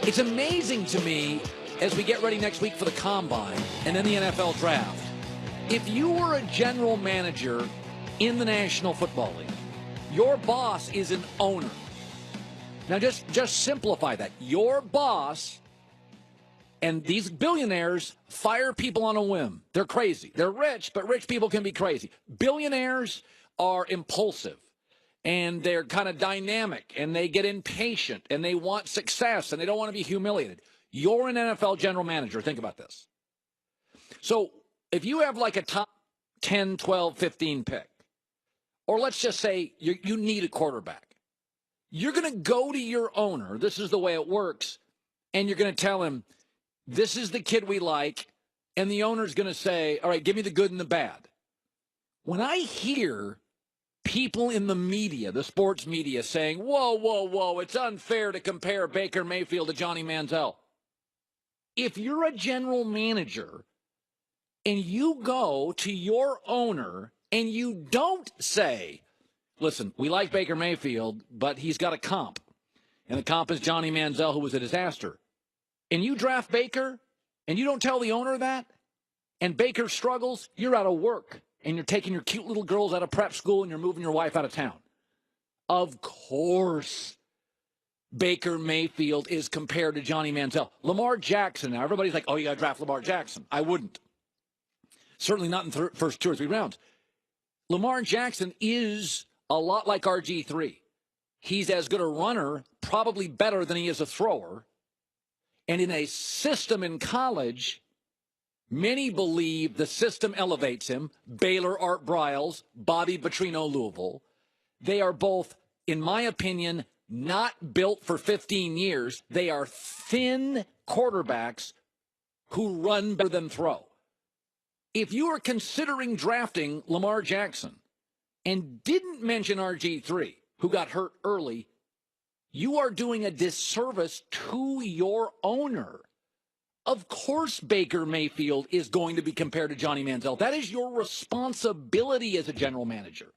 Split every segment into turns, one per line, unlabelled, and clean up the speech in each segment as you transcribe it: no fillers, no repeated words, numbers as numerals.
It's amazing to me as we get ready next week for the Combine and then the NFL Draft. If you were a general manager in the National Football League, your boss is an owner. Now, just simplify that. Your boss, and these billionaires fire people on a whim. They're crazy. They're rich, but rich people can be crazy. Billionaires are impulsive, and they're kind of dynamic, and they get impatient, and they want success, and they don't want to be humiliated. You're an NFL general manager. Think about this. So if you have like a top 10, 12, 15 pick, or let's just say you need a quarterback, you're going to go to your owner. This is the way it works. And you're going to tell him, this is the kid we like. And the owner's going to say, all right, give me the good and the bad. When I hear people in the media, the sports media, saying, whoa, it's unfair to compare Baker Mayfield to Johnny Manziel. If you're a general manager and you go to your owner and you don't say, listen, we like Baker Mayfield, but he's got a comp. And the comp is Johnny Manziel, who was a disaster. And you draft Baker, and you don't tell the owner that, and Baker struggles, you're out of work. And you're taking your cute little girls out of prep school, and you're moving your wife out of town. Of course, Baker Mayfield is compared to Johnny Manziel. Lamar Jackson, now everybody's like, oh, you got to draft Lamar Jackson. I wouldn't. Certainly not in the first 2 or 3 rounds. Lamar Jackson is a lot like RG3. He's as good a runner, probably better than he is a thrower. And in a system in college, many believe the system elevates him. Baylor, Art Briles, Bobby Petrino, Louisville. They are both, in my opinion, not built for 15 years. They are thin quarterbacks who run better than throw. If you are considering drafting Lamar Jackson and didn't mention RG3, who got hurt early, you are doing a disservice to your owner. Of course Baker Mayfield is going to be compared to Johnny Manziel. That is your responsibility as a general manager.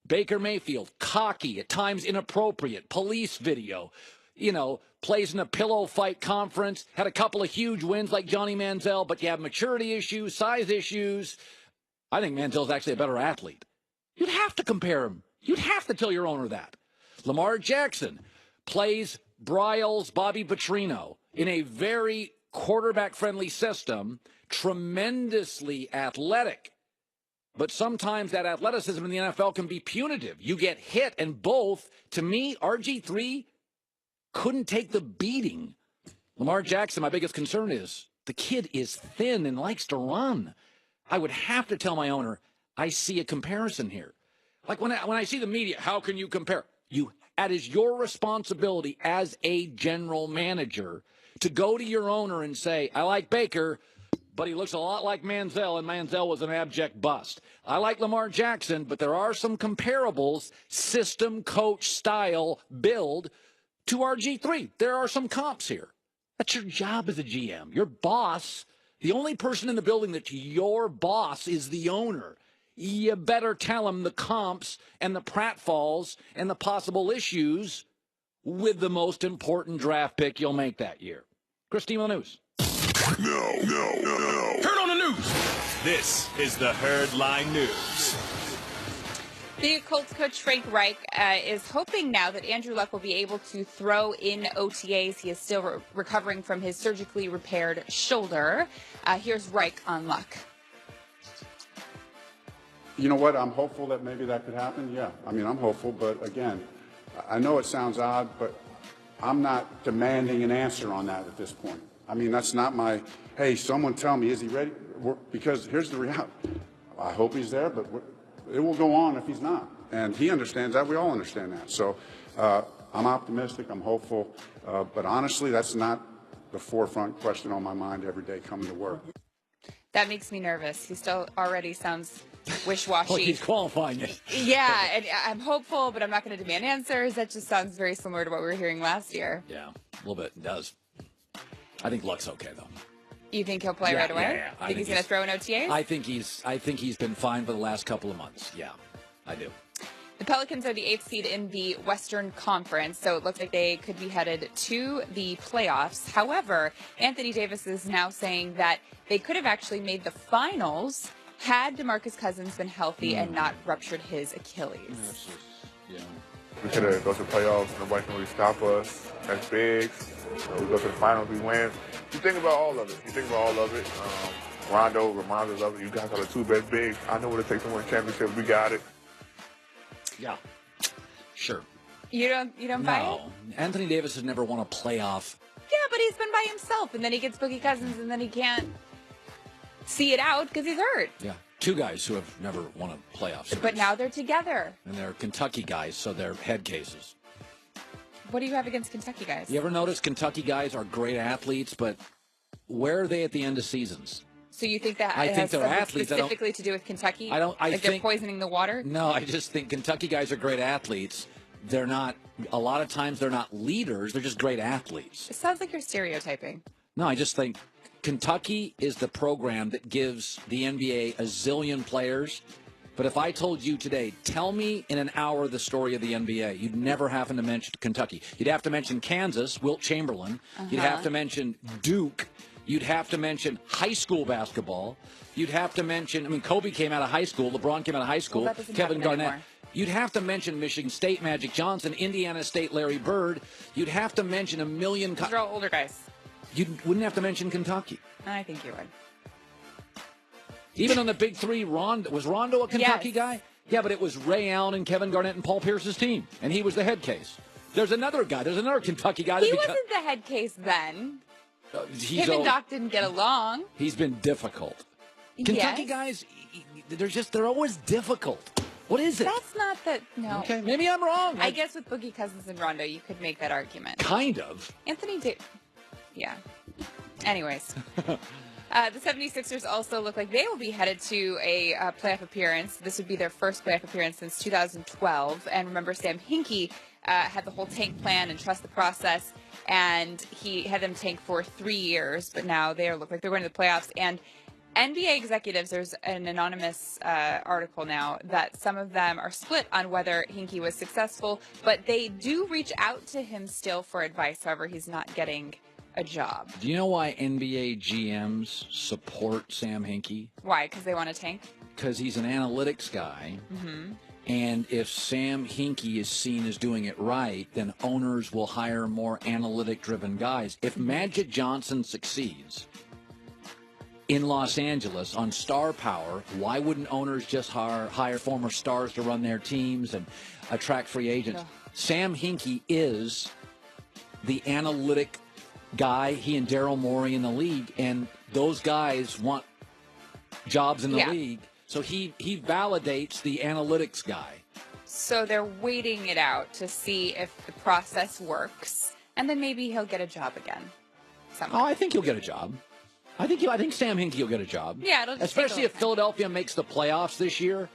Baker Mayfield, cocky, at times inappropriate, police video, plays in a pillow fight conference, had a couple of huge wins like Johnny Manziel, but you have maturity issues, size issues. I think Manziel's actually a better athlete. You'd have to compare him. You'd have to tell your owner that. Lamar Jackson plays Briles, Bobby Petrino in a very quarterback-friendly system, tremendously athletic. But sometimes that athleticism in the NFL can be punitive. You get hit, and both, to me, RG3 couldn't take the beating. Lamar Jackson, my biggest concern is the kid is thin and likes to run. I would have to tell my owner, I see a comparison here. Like when I see the media, how can you compare? That is your responsibility as a general manager to go to your owner and say, I like Baker, but he looks a lot like Manziel, and Manziel was an abject bust. I like Lamar Jackson, but there are some comparables, system, coach, style, build, to RG3. There are some comps here. That's your job as a GM. Your boss, the only person in the building that's your boss is the owner. You better tell him the comps and the pratfalls and the possible issues with the most important draft pick you'll make that year. Christine on the news.
No. Turn on the news. This is the Herd Line News.
The Colts coach Frank Reich is hoping now that Andrew Luck will be able to throw in OTAs. He is still recovering from his surgically repaired shoulder. Here's Reich on Luck.
You know what? I'm hopeful that maybe that could happen. Yeah, I'm hopeful. But again, I know it sounds odd, but I'm not demanding an answer on that at this point. That's not my, hey, someone tell me, is he ready? Because here's the reality. I hope he's there, but it will go on if he's not. And he understands that. We all understand that. So I'm optimistic. I'm hopeful. But honestly, that's not the forefront question on my mind every day coming to work.
That makes me nervous. He still already sounds wish-washy.
Like he's qualifying it.
Yeah, and I'm hopeful, but I'm not going to demand answers. That just sounds very similar to what we were hearing last year.
Yeah, a little bit. It does. I think Luck's okay, though.
You think he'll play right away?
Yeah.
I think he's going to throw in OTAs?
I think he's been fine for the last couple of months. Yeah, I do.
The Pelicans are the 8th seed in the Western Conference, so it looks like they could be headed to the playoffs. However, Anthony Davis is now saying that they could have actually made the finals had DeMarcus Cousins been healthy and not ruptured his Achilles.
We could have go to the playoffs. Nobody can really stop us as bigs. We go to the finals, we win. You think about all of it. Rondo reminds us of it. You guys are the 2 best bigs. I know what it takes to win a championship. We got it.
Yeah, sure.
You don't buy it?
No, Anthony Davis has never won a playoff.
Yeah, but he's been by himself, and then he gets Boogie Cousins, and then he can't see it out because he's hurt.
Yeah, 2 guys who have never won a playoff series.
But now they're together.
And they're Kentucky guys, so they're head cases.
What do you have against Kentucky guys?
You ever notice Kentucky guys are great athletes, but where are they at the end of seasons?
So you think that
I
it
think
has
they're
something
athletes.
specifically to do with Kentucky? Like they're poisoning the water?
No, I just think Kentucky guys are great athletes. They're not, a lot of times they're not leaders. They're just great athletes.
It sounds like you're stereotyping.
No, I just think Kentucky is the program that gives the NBA a zillion players. But if I told you today, tell me in an hour the story of the NBA, you'd never happen to mention Kentucky. You'd have to mention Kansas, Wilt Chamberlain. You'd have to mention Duke. You'd have to mention high school basketball. You'd have to mention, Kobe came out of high school. LeBron came out of high school.
Well, that doesn't
Kevin
happen
Garnett.
anymore.
You'd have to mention Michigan State Magic Johnson, Indiana State Larry Bird. You'd have to mention a million.
Those are all older guys.
You wouldn't have to mention Kentucky.
I think you would.
Even on the big 3, was Rondo a Kentucky
Yes.
guy? Yeah, but it was Ray Allen and Kevin Garnett and Paul Pierce's team, and he was the head case. There's another guy. There's another Kentucky guy.
He wasn't the head case then. Him and Doc didn't get along.
He's been difficult. Kentucky
Yes.
guys, they're always difficult. What is it?
That's not the, no.
Okay, maybe I'm wrong.
I guess with Boogie Cousins and Rondo, you could make that argument.
Kind of.
Anthony did. Yeah. Anyways. The 76ers also look like they will be headed to a playoff appearance. This would be their first playoff appearance since 2012. And remember, Sam Hinkie had the whole tank plan and trust the process. And he had them tank for 3 years. But now they look like they're going to the playoffs. And NBA executives, there's an anonymous article now that some of them are split on whether Hinkie was successful. But they do reach out to him still for advice. However, he's not getting a job.
Do you know why NBA GMs support Sam Hinkie?
Why? Because they want to tank?
Because he's an analytics guy. Mm-hmm. And if Sam Hinkie is seen as doing it right, then owners will hire more analytic-driven guys. If Magic Johnson succeeds in Los Angeles on star power, why wouldn't owners just hire former stars to run their teams and attract free agents?
No.
Sam Hinkie is the analytic guy, he and Daryl Morey in the league, and those guys want jobs in the league. So he validates the analytics guy.
So they're waiting it out to see if the process works, and then maybe he'll get a job again. Somewhere.
Oh, I think he'll get a job. I think Sam Hinkie will get a job.
Yeah, it'll just
especially
take a
if Philadelphia makes the playoffs this year,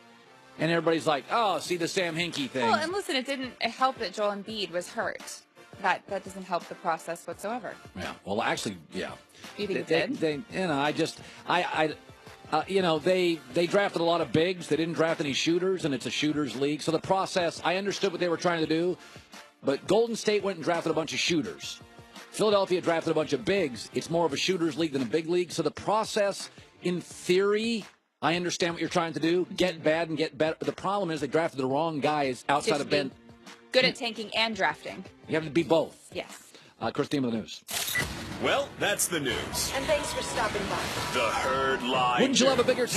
and everybody's like, "Oh, see the Sam Hinkie thing."
Well, and listen, it didn't help that Joel Embiid was hurt. That doesn't help the process whatsoever.
Yeah. Well, actually, yeah.
Do you think it did?
They they drafted a lot of bigs. They didn't draft any shooters, and it's a shooters league. So the process, I understood what they were trying to do, but Golden State went and drafted a bunch of shooters. Philadelphia drafted a bunch of bigs. It's more of a shooters league than a big league. So the process, in theory, I understand what you're trying to do. Get bad and get better. The problem is they drafted the wrong guys outside of Ben.
Good at tanking and drafting.
You have to be both.
Yes.
Christine with the news.
Well, that's the news.
And thanks for stopping by.
The Herd Live.
Wouldn't you love a bigger